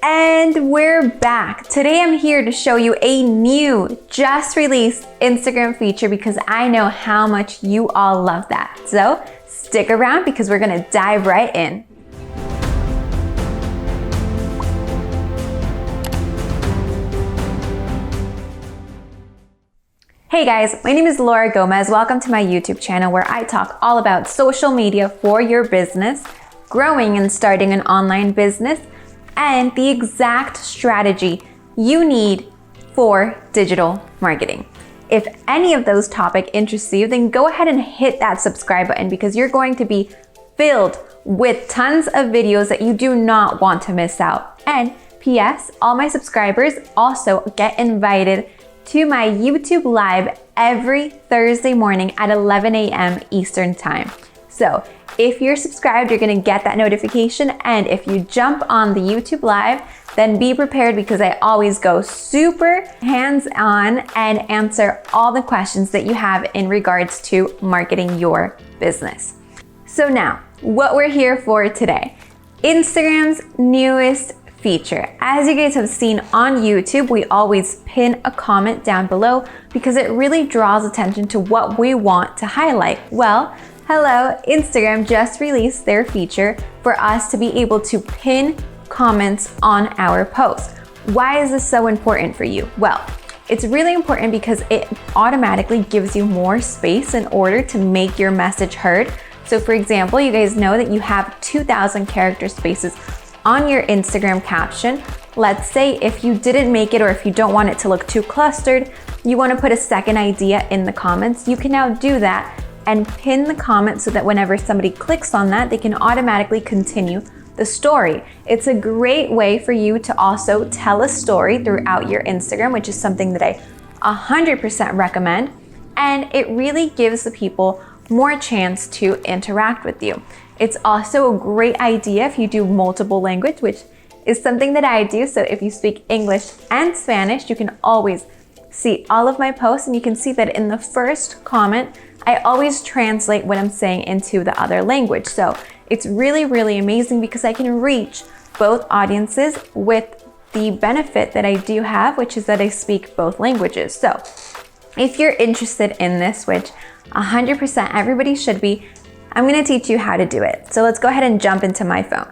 And we're back. Today I'm here to show you a new, just released Instagram feature because I know how much you all love that. So stick around because we're gonna dive right in. Hey guys, my name is Laura Gomez. Welcome to my YouTube channel where I talk all about social media for your business, growing and starting an online business, and the exact strategy you need for digital marketing. If any of those topics interest you, then go ahead and hit that subscribe button because you're going to be filled with tons of videos that you do not want to miss out. And P.S. all my subscribers also get invited to my YouTube Live every Thursday morning at 11 a.m. Eastern Time. So if you're subscribed, you're gonna get that notification. And if you jump on the YouTube Live, then be prepared because I always go super hands-on and answer all the questions that you have in regards to marketing your business. So now, what we're here for today, Instagram's newest feature. As you guys have seen on YouTube, we always pin a comment down below because it really draws attention to what we want to highlight. Well, hello, Instagram just released their feature for us to be able to pin comments on our posts. Why is this so important for you? Well, it's really important because it automatically gives you more space in order to make your message heard. So for example, you guys know that you have 2,000 character spaces on your Instagram caption. Let's say if you didn't make it or if you don't want it to look too clustered, you want to put a second idea in the comments, you can now do that and pin the comment so that whenever somebody clicks on that, they can automatically continue the story. It's a great way for you to also tell a story throughout your Instagram, which is something that I 100% recommend. And it really gives the people more chance to interact with you. It's also a great idea if you do multiple language, which is something that I do. So if you speak English and Spanish, you can always see all of my posts, and you can see that in the first comment, I always translate what I'm saying into the other language. So it's really, really amazing because I can reach both audiences with the benefit that I do have, which is that I speak both languages. So if you're interested in this, which 100% everybody should be, I'm gonna teach you how to do it. So let's go ahead and jump into my phone.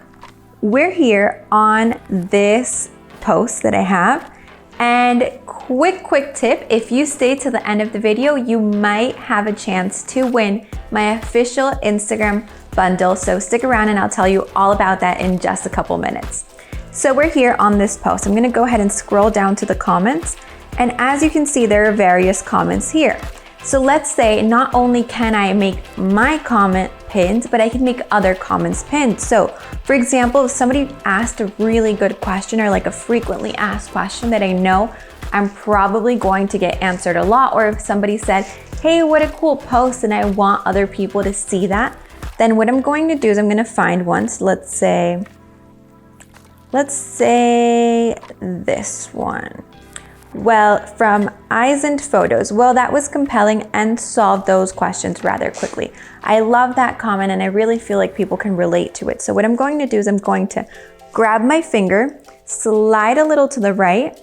We're here on this post that I have. And quick tip, if you stay to the end of the video, you might have a chance to win my official Instagram bundle. So stick around and I'll tell you all about that in just a couple minutes. So we're here on this post. I'm gonna go ahead and scroll down to the comments. And as you can see, there are various comments here. So let's say not only can I make my comment pinned, but I can make other comments pinned. So for example, if somebody asked a really good question or like a frequently asked question that I know I'm probably going to get answered a lot, or if somebody said, hey, what a cool post, and I want other people to see that, then what I'm going to do is I'm going to find one. So let's say this one. Well, from Eyes and Photos. Well, that was compelling and solved those questions rather quickly. I love that comment and I really feel like people can relate to it. So what I'm going to do is I'm going to grab my finger, slide a little to the right,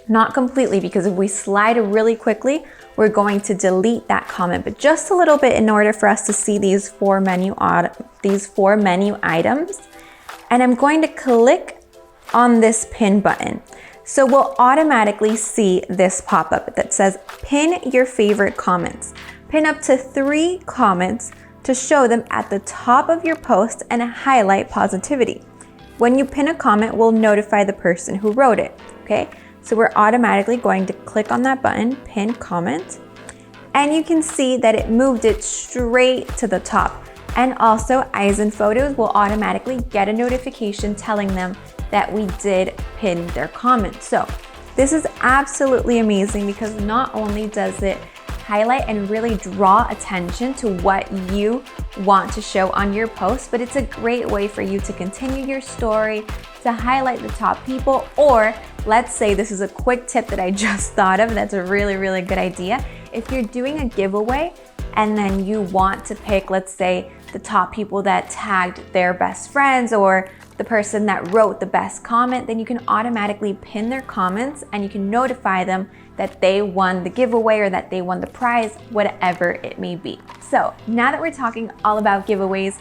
not completely, because if we slide really quickly, we're going to delete that comment, but just a little bit in order for us to see these four menu items. And I'm going to click on this pin button. So we'll automatically see this pop-up that says pin your favorite comments. Pin up to 3 comments to show them at the top of your post and highlight positivity. When you pin a comment, we'll notify the person who wrote it, okay? So we're automatically going to click on that button, pin comment, and you can see that it moved it straight to the top. And also Eyes and Photos will automatically get a notification telling them that we did pin their comment. So this is absolutely amazing because not only does it highlight and really draw attention to what you want to show on your post, but it's a great way for you to continue your story, to highlight the top people, or let's say this is a quick tip that I just thought of, that's a really, really good idea. If you're doing a giveaway and then you want to pick, let's say, the top people that tagged their best friends or the person that wrote the best comment, then you can automatically pin their comments and you can notify them that they won the giveaway or that they won the prize, whatever it may be. So now that we're talking all about giveaways,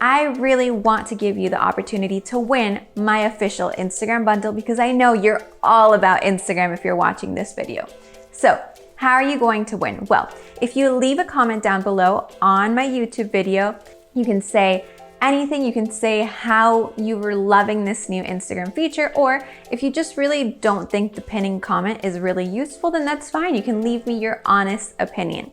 I really want to give you the opportunity to win my official Instagram bundle because I know you're all about Instagram if you're watching this video. So how are you going to win? Well, if you leave a comment down below on my YouTube video, you can say anything. You can say how you were loving this new Instagram feature, or if you just really don't think the pinning comment is really useful, then that's fine. You can leave me your honest opinion.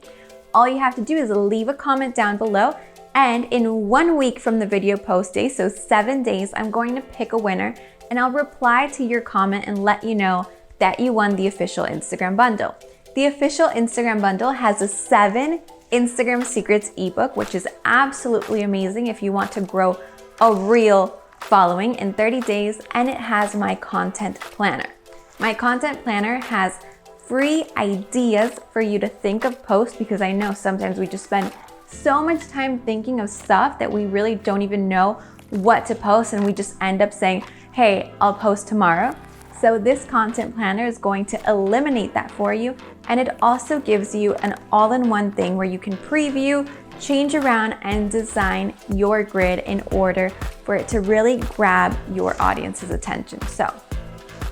All you have to do is leave a comment down below, and in 1 week from the video post day, so 7 days, I'm going to pick a winner and I'll reply to your comment and let you know that you won the official Instagram bundle. The official Instagram bundle has a 7 Instagram Secrets ebook, which is absolutely amazing if you want to grow a real following in 30 days, and it has my content planner. My content planner has free ideas for you to think of posts, because I know sometimes we just spend so much time thinking of stuff that we really don't even know what to post, and we just end up saying, hey, I'll post tomorrow. So this content planner is going to eliminate that for you, and it also gives you an all-in-one thing where you can preview, change around, and design your grid in order for it to really grab your audience's attention. So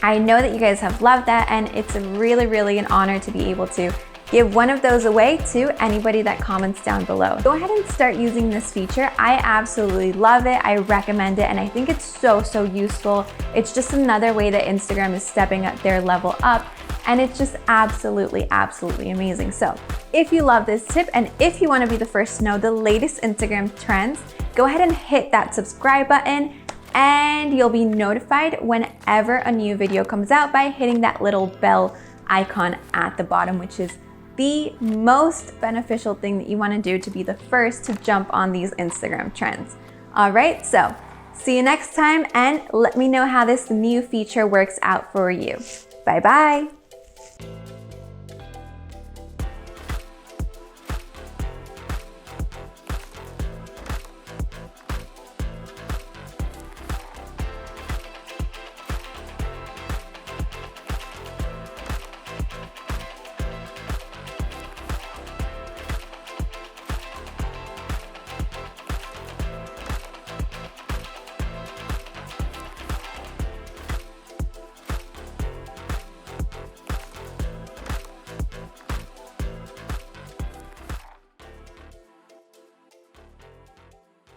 I know that you guys have loved that, and it's really an honor to be able to give one of those away to anybody that comments down below. Go ahead and start using this feature. I absolutely love it. I recommend it, and I think it's so useful. It's just another way that Instagram is stepping up their level up, and it's just absolutely amazing. So if you love this tip and if you want to be the first to know the latest Instagram trends, go ahead and hit that subscribe button, and you'll be notified whenever a new video comes out by hitting that little bell icon at the bottom, which is the most beneficial thing that you want to do to be the first to jump on these Instagram trends. All right, so see you next time, and let me know how this new feature works out for you. Bye-bye.